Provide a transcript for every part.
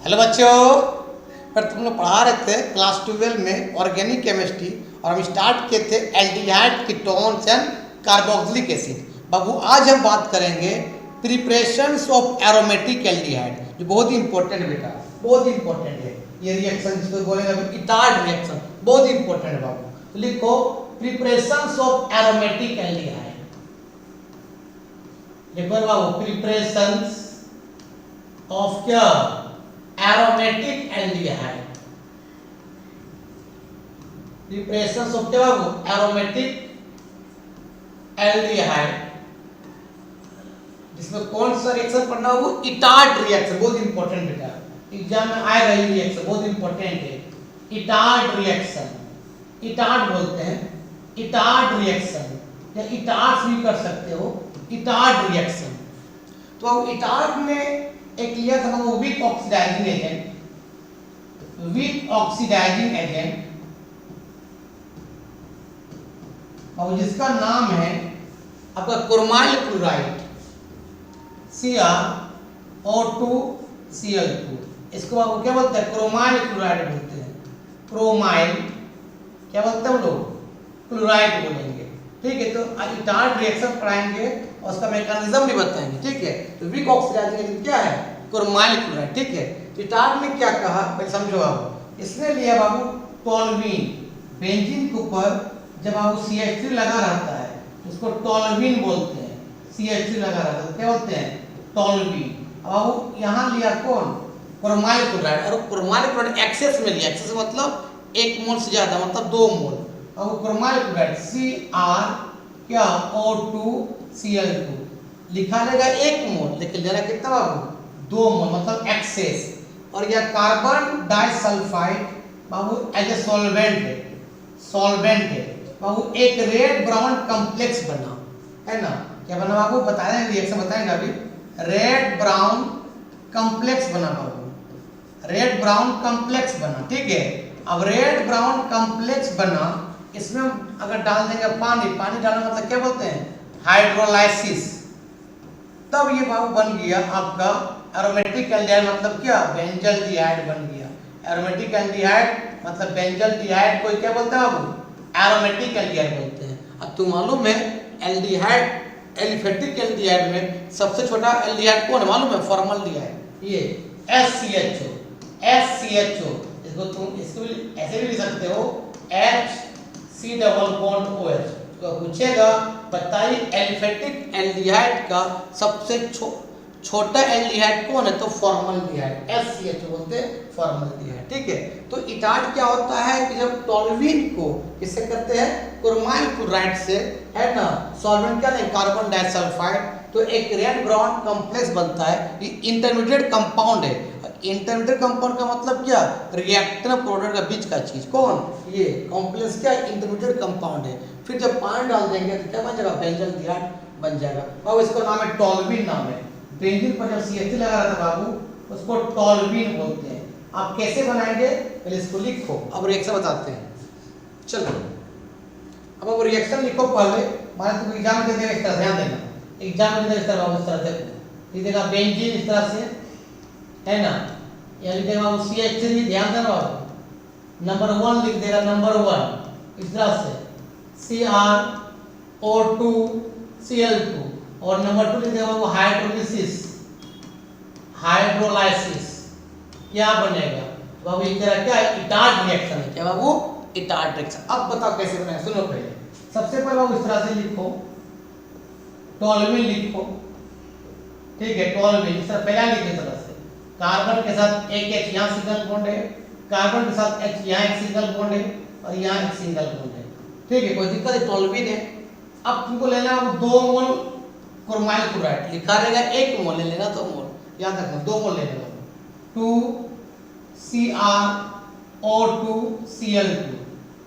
Hello बच्चों, पर तुम लोग पढ़ा रहे थे क्लास 12 में ऑर्गेनिक केमिस्ट्री और हम स्टार्ट किए थे aldehyde ketones and carboxylic acid. बाबू आज हम बात करेंगे प्रिपरेशंस ऑफ एरोमेटिक एल्डिहाइड, जो बहुत ही इंपॉर्टेंट बेटा, बहुत ही इंपॉर्टेंट है। ये रिएक्शन जिसको बोलेंगे इटार्ड रिएक्शन, बहुत ही इंपॉर्टेंट है बाबू। तो लिखो प्रिपरेशंस ऑफ एरोमेटिक एल्डिहाइड। लिखो बाबू प्रिपरेशंस ऑफ क्या एरोमेटिक एल्डिहाइड। प्रिपरेशंस ऑफ क्या बाबू एरोमेटिक एल्डिहाइड, जिसमें कौन सा रिएक्शन पढ़ना हो, इटार्ड रिएक्शन, बहुत इंपॉर्टेंट बेटा, एग्जाम में आएगा ये रिएक्शन, बहुत इंपॉर्टेंट है। इटार्ड रिएक्शन, इटार्ड बोलते हैं, इटार्ड रिएक्शन या इटार्ड भी कर सकते हो, इटार्ड रिएक्शन। तो अब इटार्ड में एक लिया था वो weak oxidising agent, weak oxidising agent, और जिसका नाम है आपका क्रोमाइल क्लोराइड, CrO2Cl2। इसको आप क्या बोलते हैं, क्रोमाइल क्लोराइड बोलते हैं। क्रोमाइल क्या बोलते हैं हम लोग, क्लोराइड बोलेंगे, ठीक है। तो इटार्ड रिएक्शन पढ़ाएंगे और उसका मैकेनिज्म भी बताएंगे, ठीक है। तो वीक ऑक्सीडाइजिंग एजेंट क्या है, क्रोमाइल क्लोराइड, ठीक है। इटार्ड में क्या कहा पहले समझो आप। इसने लिया बाबू टोल्यूइन, बेंजीन के ऊपर जब बाबू CH3 लगा रहता है उसको टोल्यूइन बोलते हैं। CH3 लगा रहता है क्या बोलते हैं, टोल्यूइन। अब यहाँ लिया कौन, क्रोमाइल क्लोराइड, और क्रोमाइल क्लोराइड एक्सेस में लिया, एक्सेस मतलब 1 मोल से ज्यादा, मतलब 2 मोल। अब क्रोमाइल क्लोराइड क्या O2Cl2 लिखा रहेगा 1 मोल, लेकिन लेना कितना बाबू 2 मोल, मतलब एक्सेस। और यह कार्बन डाइसल्फाइड बाबू एज ए सॉल्वेंट है, सॉल्वेंट है बाबू। एक रेड ब्राउन कॉम्प्लेक्स बना है ना, क्या बना बाबू, बता रहे हैं रिएक्शन बताएंगे अभी। रेड ब्राउन कॉम्प्लेक्स बना बाबू, रेड ब्राउन कॉम्प्लेक्स बना, ठीक है। अब रेड ब्राउन कॉम्प्लेक्स बना, इसमें अगर डाल देंगे पानी, पानी डालना मतलब क्या बोलते हैं, हाइड्रोलाइसिस। तब ये बाबू बन गया आपका एरोमेटिक एल्डिहाइड, मतलब क्या, बेंजल्डिहाइड बन गया। एरोमेटिक एल्डिहाइड मतलब बेंजल्डिहाइड को क्या बोलते हैं बाबू, एरोमेटिक एल्डिहाइड बोलते हैं। अब तुम मालूम है एल्डिहाइड, एलिफेटिक एल्डिहाइड में सबसे छोटा एल्डिहाइड कौन है मालूम है, फॉर्मल्डिहाइड, ये SCHO, SCHO। इसको तुम इसको ऐसे भी लिख सकते हो HC डबल बॉन्ड OH। तो पूछेगा बताइए एलिफेटिक एल्डिहाइड का सबसे छोटा एल्डिहाइड कौन है, तो फॉर्मल्डिहाइड, SCHO बोलते हैं फॉर्मल्डिहाइड, ठीक है। तो इटार्ड क्या होता है कि जब टोल्यूइन को किससे करते हैं, क्रोमाइल क्लोराइड से, है ना, सॉल्वेंट क्या नहीं, कार्बन डाइसल्फाइड, तो एक रेड ब्राउन कॉम्प्लेक्स बनता है। ये इंटरमीडिएट कंपाउंड है। इंटरमीडिएट कंपाउंड का मतलब क्या, रिएक्टर प्रोडक्ट के बीच का चीज, कौन, ये कॉम्प्लेक्स क्या इंटरमीडिएट कंपाउंड है। फिर जब पानी डाल देंगे तो क्या बन जाएगा, बेंजल्डिहाइड बन जाएगा। अब इसका नाम है टोल्यूइन, नाम है। बेंजीन पर जब CH3 लगा रहा था बाबू उसको टोल्यूइन बोलते हैं। आप कैसे बनाएंगे पहले इसको लिखो, अब रिएक्शन बताते हैं। चलो अब रिएक्शन लिखो पहले, माने तुम एग्जाम दे देगा इस तरह, ध्यान देना, एग्जाम में इस तरह इस तरह देखो, ये देखा बेंजीन इस तरह से है ना, या लिख देगा वो CH3, ध्यान देना बाबू, नंबर 1 लिख देगा, नंबर 1 इस तरह से CrO2Cl2, और नंबर 2 लिख देगा वो हाइड्रोलिसिस, हाइड्रोलाइसिस। क्या बनेगा बाबू, ये तेरा क्या इटार्ड रिएक्शन है, क्या बाबू, इटार्ड रिएक्शन। अब बताओ कैसे बनाएंगे, सुनो पहले। सबसे पहले बाबू इस तरह से लिखो, टोल्यूइन लिखो, ठीक है। टोल्यूइन इस तरह पहला लिख दे, तरह से कार्बन के साथ एक H यहाँ सिंगल बॉन्ड है, कार्बन के साथ H यहाँ एक सिंगल बॉन्ड है, और यहाँ एक सिंगल बॉन्ड है, ठीक है, कोई दिक्कत है, टोल्यूइन है। अब तुमको लेना है 2 मोल क्रोमाइल क्लोराइड, लिखा रहेगा 1 मोल ले लेना, 2 मोल याद रखना, 2 मोल ले लेना, 2CrO2Cl2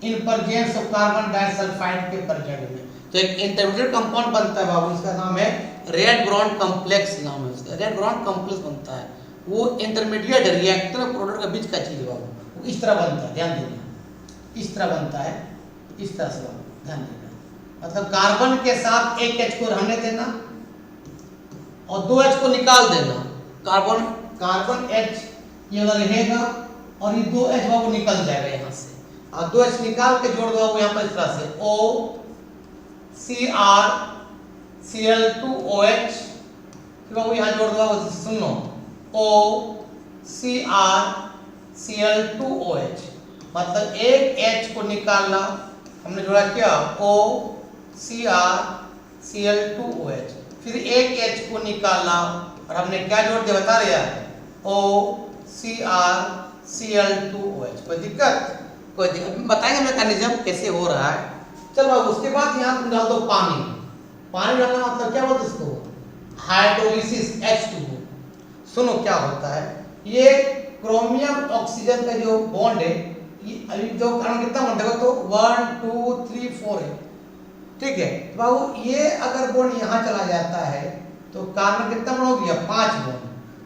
in presence of carbon disulphide के प्रेजेंट में। तो एक इंटरमीडिएट कंपाउंड बनता है बाबू, इसका नाम है रेड ब्राउन कॉम्प्लेक्स, नाम है उसका, रेड ब्राउन कॉम्प्लेक्स बनता है। वो इंटरमीडिएट रिएक्टर और प्रोडक्ट के बीच का चीज है बाबू, वो इस तरह बनता है, ध्यान देना, इस तरह बनता है, इस तरह से बाबू ध्यान देना। मतलब कार्बन के साथ एक H को रहने देना और 2 H को निकाल देना, कार्बन H ये वाला रहेगा और ये 2H बाबू निकल जाएगा यहाँ से, और 2H निकाल के जोड़ दो बाबू यहाँ पर इस तरह से OCrCl2OH, फिर बाबू यहाँ जोड़ दो बाबू, सुन लो OCrCl2OH, मतलब एक H को निकालना, हमने जोड़ा क्या OCrCl2OH, फिर एक H को निकालना और हमने क्या जोड़ दिया बता रहे यार OCrCl2OH। कोई दिक्कत बताएंगे मैकेनिज्म कैसे हो रहा है। चलो अब उसके बाद यहाँ तुम डाल दो पानी। पानी डालना मतलब क्या बोलते इसको हाइड्रोलिसिस H2O। सुनो क्या होता है, ये क्रोमियम ऑक्सीजन का जो बॉन्ड है, ये अभी जो कारण कितना बॉन्ड देखो तो 1 2 3 4 है, ठीक है। तो बाबू ये अगर बॉन्ड यहाँ चला जाता है तो कार्बन कितना बॉन्ड हो गया 5 बॉन्ड,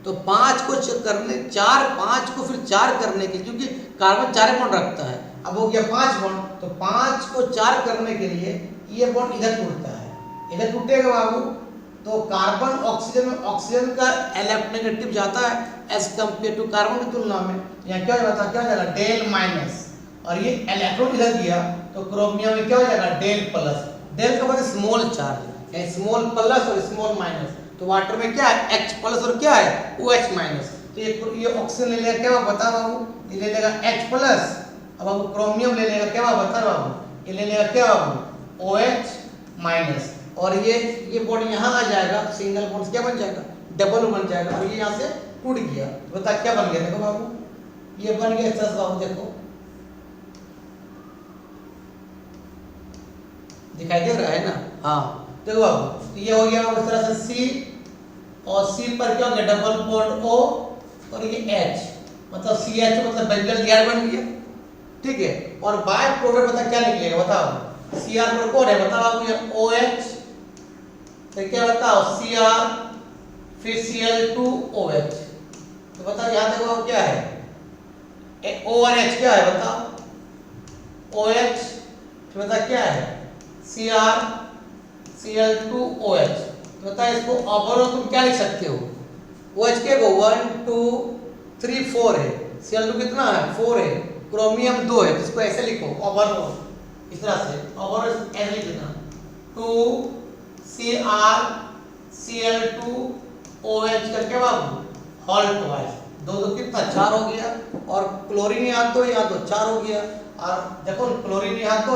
तो 5 को करने 5 को फिर 4 करने के, क्योंकि कार्बन 4 बॉन्ड रखता है, अब हो गया 5 बॉन्ड, तो 5 को 4 करने के लिए ये बॉन्ड इधर टूटता है, इधर टूटेगा बाबू, तो कार्बन ऑक्सीजन में ऑक्सीजन का इलेक्ट्रोनेगेटिव जाता है एज कंपेयर टू कार्बन की तुलना में, यहाँ क्या हो जाता है, क्या हो जाएगा डेल माइनस, और ये इलेक्ट्रॉन इधर गया तो क्रोमियम में क्या हो जाएगा डेल प्लस। डेल का मतलब स्मॉल चार्ज, स्मॉल प्लस और स्मॉल माइनस, तो वाटर में क्या है H प्लस और क्या है OH माइनस, तो ये ऑक्सीजन ले लेगा क्या बता बाबू, ये ले लेगा H प्लस, अब बाबू क्रोमियम ले लेगा क्या बता बाबू, ये ले लेगा क्या बाबू OH माइनस, और ये बॉन्ड यहाँ आ जाएगा, सिंगल बॉन्ड क्या बन जाएगा डबल बन जाएगा, और ये यहाँ से टूट गया, बता क्या बन गया, देखो बाबू ये बन गया सस बाबू, देखो दिखाई दे रहा है ना, हाँ देखो बाबू, तो ये हो गया इस तरह से C, और C पर क्या हो गया डबल बॉन्ड O, और ये H मतलब CH मतलब बेंजल डिहाइड बन गया, ठीक है। और बाय प्रोडक्ट बता क्या निकलेगा बताओ, Cr पर कौन है बताओ बाबू, ये OH, तो क्या बताओ Cr फिर Cl2OH, तो बताओ यहाँ देखो क्या है O और H क्या है बताओ OH, फिर बता क्या है Cr Cl2OH, तो बता इसको ओवरऑल तुम क्या लिख सकते हो, OH के को 1 2 3 4 है, Cl2 कितना है 4 है, क्रोमियम 2 है, तो इसको ऐसे लिखो ओवरऑल इस तरह से, ओवरऑल ऐसे लिख देना 2 Cr Cl2OH करके बाबू होल ट्वाइस, दो कितना 4 हो गया, और क्लोरीन यहाँ तो 4 हो गया, और देखो क्लोरीन यहाँ तो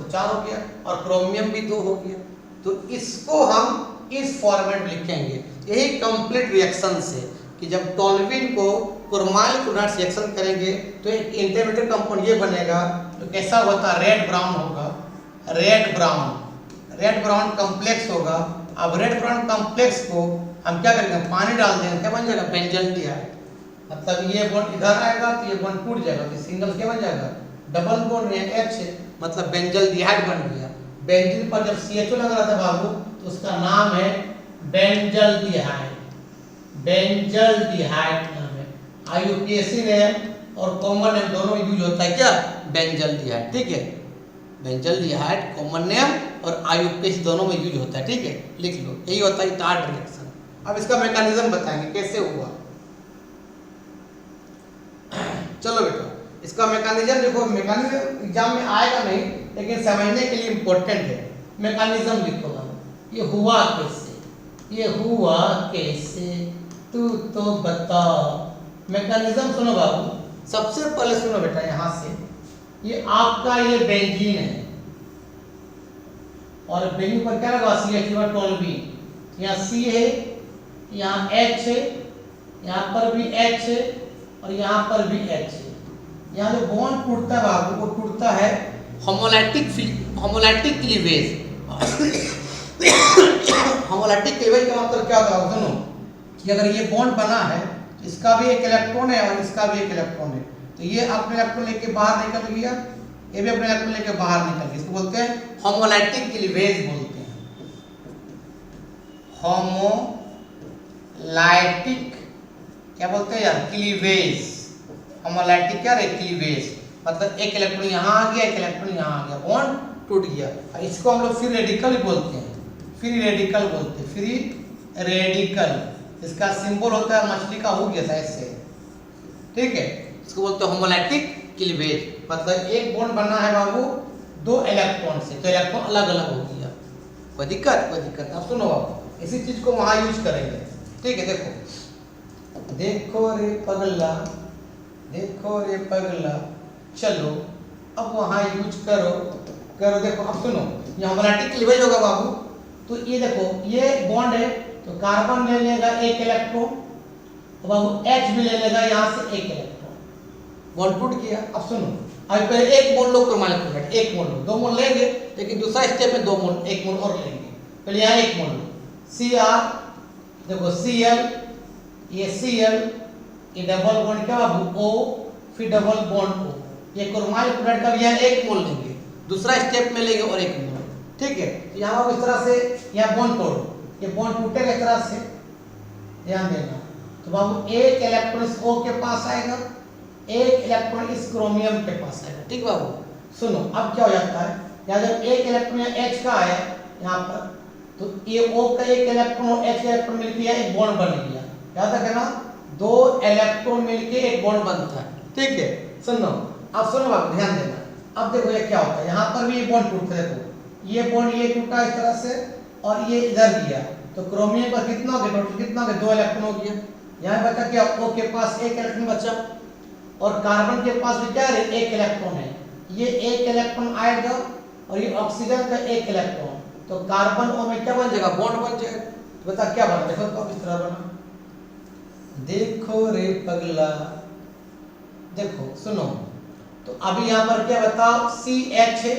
4 हो गया, और क्रोमियम भी 2 हो गया, तो इसको हम इस फॉर्मेट में लिखेंगे। यही कंप्लीट रिएक्शन से कि जब टोल्यूइन को क्रोमाइल क्लोराइड रिएक्शन करेंगे तो एक इंटरमीडिएट कंपाउंड ये बनेगा, तो कैसा होता है रेड ब्राउन होगा, रेड ब्राउन कॉम्प्लेक्स होगा। अब रेड ब्राउन कॉम्प्लेक्स को हम क्या करेंगे पानी डाल देंगे, क्या बन जाएगा बेंजल डिहाइड, मतलब ये बॉन्ड इधर आएगा तो ये बॉन्ड टूट जाएगा, तो सिंगल क्या बन जाएगा डबल बॉन्ड में H है, मतलब बेंजल डिहाइड बन गया। बेंजीन पर जब CHO लग रहा था बाबू तो उसका नाम है बेंजल डिहाइड नाम है, IUPAC नेम और कॉमन नेम दोनों यूज होता है क्या बेंजल डिहाइड, ठीक है। बेंजल डिहाइड कॉमन नेम और IUPAC दोनों में यूज होता है, ठीक है लिख लो, यही होता है टार्ड रिएक्शन। अब इसका मैकेनिज्म बताएंगे कैसे हुआ, चलो बेटा इसका मैकेनिज्म देखो, मैकेनिज्म एग्जाम में आएगा नहीं लेकिन समझने के लिए इंपॉर्टेंट है। मैकेनिज्म लिखो बाबू, ये हुआ कैसे तू तो बता। मैकेनिज्म सुनो बाबू, सबसे पहले सुनो बेटा यहाँ से, ये आपका ये बेंजीन है और बेंजीन पर क्या लगा CH टोल्यूइन, यहाँ C है, यहाँ H है, यहाँ पर भी H है और यहाँ पर भी H है। यहाँ जो बॉन्ड टूटता है बाबू वो टूटता है होमोलैटिक क्लीवेज। होमोलैटिक क्लीवेज का मतलब क्या होता है सुनो, कि अगर ये बॉन्ड बना है इसका भी एक इलेक्ट्रॉन है और इसका भी एक इलेक्ट्रॉन है, तो ये अपने इलेक्ट्रॉन लेके बाहर निकल गया, ये भी अपने इलेक्ट्रॉन लेके बाहर निकल गया, इसको बोलते हैं होमोलैटिक क्लीवेज बोलते हैं। होमोलैटिक क्या बोलते हैं यार क्लीवेज, होमोलैटिक क्या है क्लीवेज, मतलब एक इलेक्ट्रॉन यहाँ आ गया एक इलेक्ट्रॉन यहाँ आ गया, बॉन्ड टूट गया। इसको हम लोग फ्री रेडिकल बोलते हैं, फ्री रेडिकल। इसका सिंबल होता है मछली का हो गया था ऐसे, ठीक है, इसको बोलते हैं होमोलैक्टिक क्लीवेज। मतलब एक बॉन्ड बनना है बाबू दो इलेक्ट्रॉन से, तो इलेक्ट्रॉन अलग अलग हो गया। कोई दिक्कत? कोई दिक्कत। अब सुनो बाबू, इसी चीज को वहां यूज करेंगे। ठीक है, देखो देखो रे पगला, देखो रे पगला, चलो अब वहां यूज करो करो। देखो अब सुनो, ये होमोलैक्टिक क्लीवेज होगा बाबू। तो ये देखो, ये बॉन्ड है तो कार्बन ले लेगा एक इलेक्ट्रॉन, तो बाबू H भी ले लेगा यहाँ से एक इलेक्ट्रॉन, बॉन्ड टूट गया। अब सुनो, अब पहले एक मोल लो क्रोमाइल क्लोराइड, एक मोल लो, दो मोल लेंगे, लेकिन दूसरा स्टेप में दो मोल, एक मोल और लेंगे। पहले यहाँ एक मोल लो, Cr, देखो Cl, ये Cl, ये डबल बॉन्ड क्या बाबू O, फिर डबल बॉन्ड O, ये क्रोमाइल क्लोराइड का भी यहाँ एक मोल लेंगे, दूसरा स्टेप में लेंगे और एक मोल। ठीक है, तो यहाँ इस तरह से यहाँ बॉन्ड तोड़ो, ये बॉन्ड टूटेगा इस तरह से, ध्यान देना। तो बाबू एक इलेक्ट्रॉन इस O के पास आएगा, एक इलेक्ट्रॉन इस क्रोमियम के पास आएगा। ठीक बाबू, सुनो अब क्या हो जाता है, यहाँ जब एक इलेक्ट्रॉन H का आया यहाँ पर, तो ये O का एक इलेक्ट्रॉन और H का इलेक्ट्रॉन मिलकर एक बॉन्ड बन गया। याद रखना, दो इलेक्ट्रॉन मिलके एक बॉन्ड बनता है। ठीक है, सुनो अब सुनो बाबू, ध्यान देना। अब देखो ये क्या होता है, यहाँ पर भी ये बॉन्ड टूटता है। देखो ये बॉन्ड ये टूटा इस तरह से और ये इधर गया, तो क्रोमियम पर कितना हो गया, टोटल कितना हो गया, दो इलेक्ट्रॉन हो गया। यहाँ बचा क्या, O के पास एक इलेक्ट्रॉन बचा और कार्बन के पास भी क्या है, एक इलेक्ट्रॉन है। ये एक इलेक्ट्रॉन आएगा और ये ऑक्सीजन का एक इलेक्ट्रॉन, तो कार्बन O में क्या बन जाएगा, बॉन्ड बन जाएगा। तो बता क्या बना, देखो तो इस तरह बना, देखो रे पगला, देखो सुनो। तो अभी यहाँ पर क्या बताओ, CH है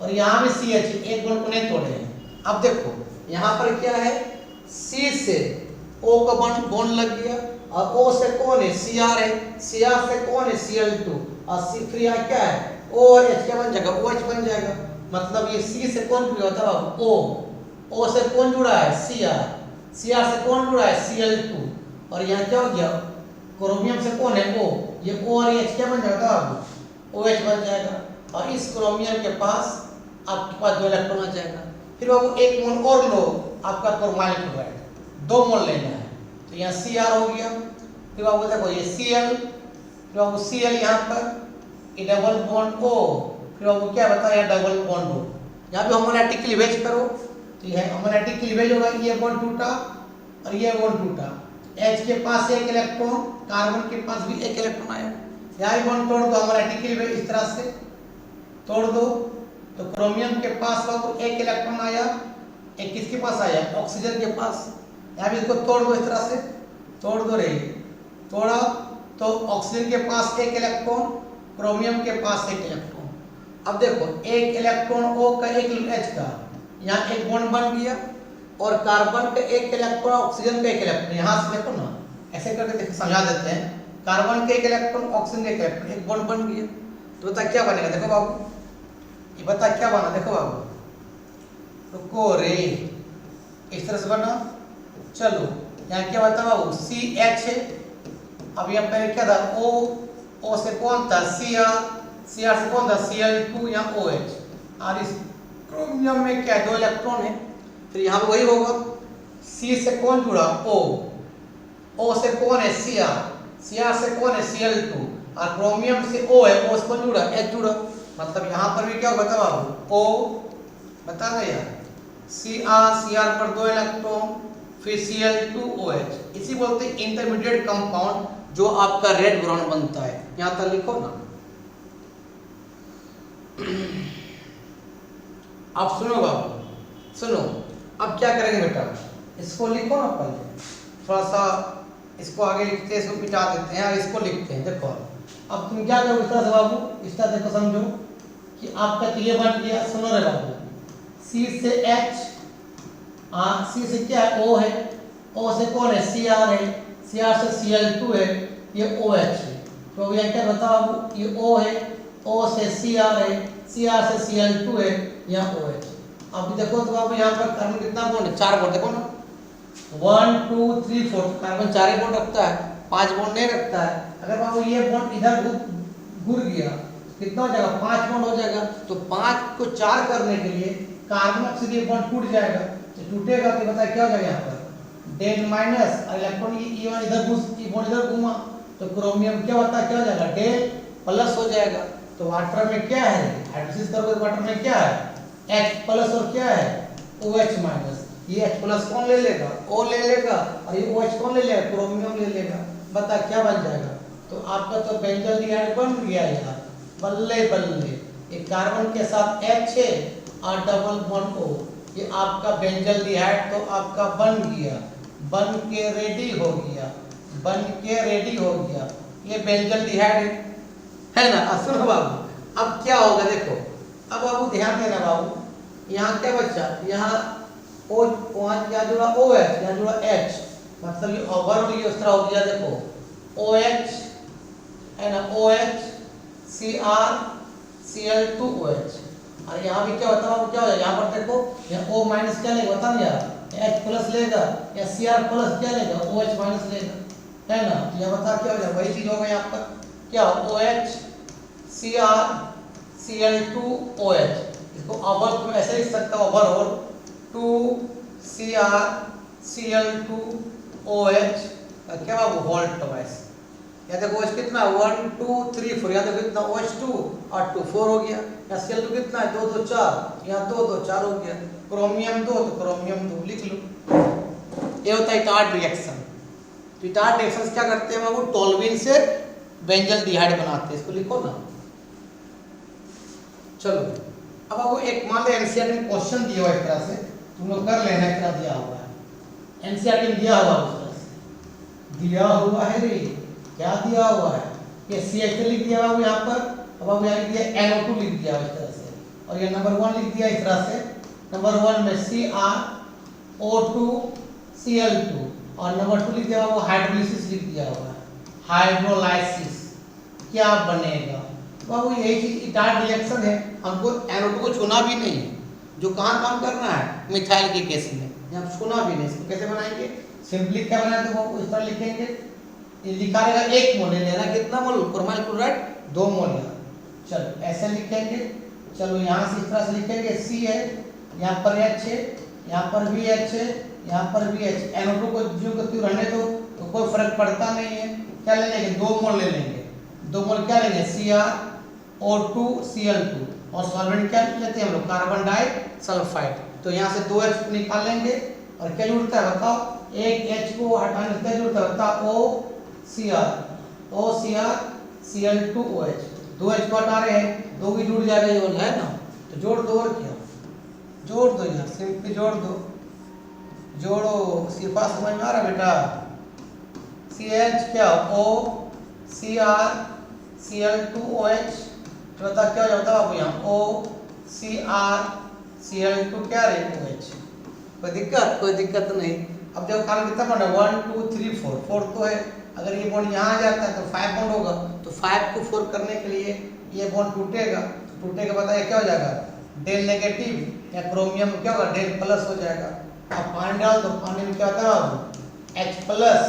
और यहाँ भी CH है, एक बॉन्ड को नहीं तोड़े हैं। अब देखो यहाँ पर क्या है, C से O का बॉन्ड लग गया और O से कौन है, Cr है, Cr से कौन है, Cl2, और C फिर यहाँ क्या है, O और H क्या बन जाएगा, OH बन जाएगा। मतलब ये C से कौन जुड़ा होता है, O से कौन जुड़ा है, Cr से कौन जुड़ा है, Cl2, और यहाँ क्या हो गया, क्रोमियम से कौन है, O, ये O और H क्या बन जाएगा बाबू, OH बन जाएगा। और इस क्रोमियम के पास आपके पास दो इलेक्ट्रॉन आ जाएगा। फिर बाबू एक मोल और लो, आपका क्रोमाइल क्लोराइड, दो मोल लेना है, तो यहाँ Cr हो गया। फिर बाबू देखो ये Cl, फिर बाबू Cl यहाँ पर, ये डबल बॉन्ड O, फिर बाबू क्या बताओ, यहाँ डबल बॉन्ड O, यहाँ पे होमोलैक्टिक क्लीवेज करो, तो यह होमोलैक्टिक क्लीवेज होगा, ये बॉन्ड टूटा और ये बॉन्ड टूटा, H के पास एक इलेक्ट्रॉन, कार्बन के पास भी एक इलेक्ट्रॉन आया, यहाँ बॉन्ड तोड़ दो, होमोलैक्टिक क्लीवेज इस तरह से तोड़ दो, तो क्रोमियम के पास बाबू एक इलेक्ट्रॉन आया, एक किसके पास आया, ऑक्सीजन के पास। यहाँ भी इसको तोड़ दो, इस तरह से तोड़ दो रे, तोड़ा तो ऑक्सीजन के पास एक इलेक्ट्रॉन, क्रोमियम के पास एक इलेक्ट्रॉन। अब देखो एक इलेक्ट्रॉन O का एक H का, यहाँ एक बॉन्ड बन गया और कार्बन का एक इलेक्ट्रॉन, ऑक्सीजन का एक इलेक्ट्रॉन। यहाँ से देखो ना, ऐसे करके समझा देते हैं, कार्बन के एक इलेक्ट्रॉन, ऑक्सीजन का एक इलेक्ट्रॉन, एक बॉन्ड बन गया। तो बता क्या बनेगा, देखो बाबू ये बता क्या बना, देखो बाबू, रुको रे, इस तरह से बना। चलो यहाँ क्या बता बाबू, CH है, अब यहाँ पहले क्या था, O से कौन था, Cr से कौन था, Cl2 या OH, और इस क्रोमियम में क्या दो इलेक्ट्रॉन है। फिर यहाँ पे वही होगा, C से कौन जुड़ा, O से कौन है, Cr से कौन है, Cl2, और क्रोमियम से O है, O से कौन जुड़ा, H जुड़ा। मतलब यहाँ पर भी क्या होगा बाबू, O बता रहे यार, Cr पर दो इलेक्ट्रॉन, फिर Cl2OH, इसी बोलते हैं इंटरमीडिएट कंपाउंड, जो आपका रेड ब्राउन बनता है। यहाँ तक लिखो ना। अब सुनो बाबू, सुनो अब क्या करेंगे बेटा, इसको लिखो ना पहले, थोड़ा सा इसको आगे लिखते हैं, इसको मिटा देते हैं और इसको लिखते हैं। देखो अब तुम क्या करो इस तरह से बाबू, इस तरह देखो, समझो कि आपका तो ये बन गया, सुनो रे बाबू, C से H, C से क्या है, O है, O से कौन है, Cr है, Cr से Cl2 है, ये OH है। तो ये क्या बताओ बाबू, ये O है, O से Cr है, Cr से Cl2 है, यहाँ OH। अब देखो तो बाबू यहाँ पर कार्बन कितना बॉन्ड है, 4 बॉन्ड, देखो ना, 1 2 3 4, कार्बन 4 बॉन्ड रखता है, 5 बॉन्ड नहीं रखता है। अगर बाबू ये बॉन्ड इधर घुर गया, कितना हो जाएगा, 5 बॉन्ड हो जाएगा। तो 5 को 4 करने के लिए कार्बन से ये बॉन्ड टूट जाएगा, तो टूटेगा तो बताया क्या हो जाएगा, यहाँ पर डेन माइनस, इलेक्ट्रॉन इधर घुस, ये बॉन्ड इधर घूमा, तो क्रोमियम क्या होता है, क्या हो जाएगा, डेल प्लस हो जाएगा। तो वाटर में क्या है, हाइड्रोलिसिस करोगे तो वाटर में क्या है H प्लस और क्या है OH माइनस। ये H प्लस कौन ले लेगा, O ले लेगा, और ये OH कौन ले लेगा, क्रोमियम ले लेगा। बता क्या बन जाएगा, तो आपका तो बेंजोल्डिहाइड बन गया यार, बल्ले बल्ले। ये कार्बन के साथ H है और डबल बॉन्ड O, ये आपका बेंजोल्डिहाइड तो आपका बन गया, बन के रेडी हो गया, बन के रेडी हो गया। ये बेंजोल्डिहाइड है ना। अब सुनो बाबू, अब क्या होगा देखो, अब बाबू ध्यान देना बाबू, यहाँ क्या बच्चा, यहाँ O वहाँ यहाँ जुड़ा OH, यहाँ जुड़ा H, मतलब ये ओवर ये उस तरह हो गया। देखो OH है ना, OH Cr Cl2OH, और यहाँ भी क्या होता है, क्या हो जाएगा, यहाँ पर देखो यहाँ O माइनस क्या लेगा बता ना यार, H प्लस लेगा या Cr प्लस क्या लेगा, OH माइनस लेगा, है ना। तो यहाँ बता क्या हो जाएगा, वही चीज होगा यहाँ पर क्या, OH Cr Cl2OH। इसको ओवर तुम ऐसे लिख सकते हो, ओवरऑल 2Cr Cl2OH क्या बाबू होल ट्वाइस। यहाँ देखो OH कितना 1 2 3 4, यहाँ देखो कितना OH2 और 2 4 हो गया। यहाँ Cl2 कितना है 2 2 4, यहाँ 2 2 4 हो गया। क्रोमियम 2 तो क्रोमियम 2 लिख लो। ये होता है इटार्ड रिएक्शन। तो इटार्ड रिएक्शंस क्या करते हैं बाबू, टोल्यूइन से बेंजोल्डिहाइड बनाते हैं, इसको लिखो ना। चलो अब बाबू एक मान लो एनसीईआरटी में क्वेश्चन दिया हुआ इस तरह से, तुम लोग कर लेना, इस तरह दिया हुआ है एनसीईआरटी में, दिया हुआ उस तरह से दिया हुआ है रे, क्या दिया हुआ है, ये CH लिख दिया बाबू यहाँ पर, अब बाबू यहाँ लिख दिया NO2 लिख दिया इस तरह से, और ये नंबर 1 लिख दिया इस तरह से। नंबर 1 में CrO2 Cl2, और नंबर 2 लिख दिया बाबू हाइड्रोलिसिस लिख दिया हुआ है, हाइड्रोलाइसिस क्या बनेगा बाबू, यही चीज इटार्ड रिएक्शन है। हमको NO2 को छूना भी नहीं है, जो कहाँ काम करना है मिथाइल के केस में, यहाँ छूना भी नहीं। इसको कैसे बनाएंगे, सिंपली क्या बनाते बाबू, इस तरह लिखेंगे, ये लिखा रहेगा 1 मोल लेना, कितना मोल क्रोमाइल क्लोराइड 2 मोल। चलो ऐसे लिखेंगे, चलो यहाँ से इस तरह से लिखेंगे, C है, यहाँ पर H है, यहाँ पर भी H है, यहाँ पर भी H। NO2 को जो क्यों रहने दो, तो कोई फर्क पड़ता नहीं है। क्या ले लेंगे 2 मोल ले लेंगे, 2 मोल क्या लेंगे CrO2 Cl2, और सॉल्वेंट क्या लेते हैं हम लोग कार्बन डाइसल्फाइड। तो यहाँ से 2H निकाल लेंगे, और क्या जुड़ता है बताओ, एक H को हटाने से क्या जुड़ता है बताओ, OCr Cl2OH, 2H को हटा रहे हैं, 2 भी जुड़ जाएगा ये वाला है ना, तो जोड़ दो, और क्या जोड़ दो यार, सिंपली जोड़ दो, जोड़ो। सिर्फ समझ में आ रहा बेटा, CH क्या O Cr Cl2OH, तो बता क्या हो जाता है बाबू, यहाँ OCr Cl2 क्या रहे OH। कोई दिक्कत नहीं। अब देखो खाली कितना बॉन्ड है 1 2 3 4, 4 तो है, अगर ये बॉन्ड यहाँ आ जाता है तो 5 बॉन्ड होगा, तो 5 को 4 करने के लिए ये बॉन्ड टूटेगा, तो टूटेगा बताइए क्या हो जाएगा, डेल नेगेटिव, या क्रोमियम क्या होगा डेल प्लस हो जाएगा। अब पानी डाल दो, पानी में क्या होता है बाबू H प्लस,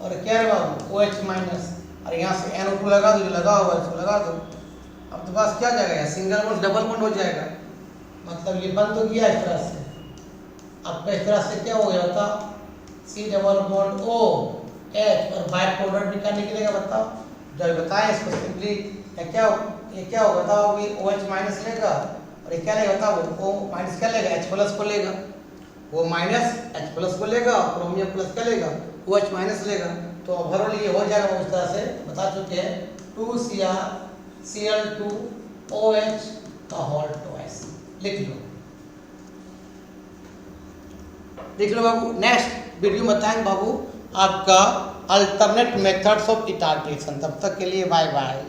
और क्या है बाबू OH माइनस, और यहाँ से NO2 लगा दो, जो लगा हुआ है इसको लगा दो। अब तो बस क्या जाएगा, सिंगल बॉन्ड डबल बॉन्ड हो जाएगा, मतलब ये बंद तो किया इस तरह से। अब इस तरह से क्या हो गया था, C double bond O H, और बाई प्रोडक्ट भी क्या निकलेगा बताओ, जब बताएं इसको सिंपली क्या होगा बताओ, अभी OH माइनस लेगा, और ये क्या लेगा बताओ, O माइनस क्या लेगा H प्लस को लेगा, वो माइनस H प्लस को लेगा, क्रोमियम प्लस क्या लेगा OH माइनस लेगा। तो ओवरऑल ये हो जाएगा इस तरह से बता चुके हैं, 2Cr Cl2OH का होल ट्वाइस। लिख लो बाबू। नेक्स्ट वीडियो में बताएंगे बाबू आपका alternate methods of Etard reaction. तब तक के लिए बाय बाय।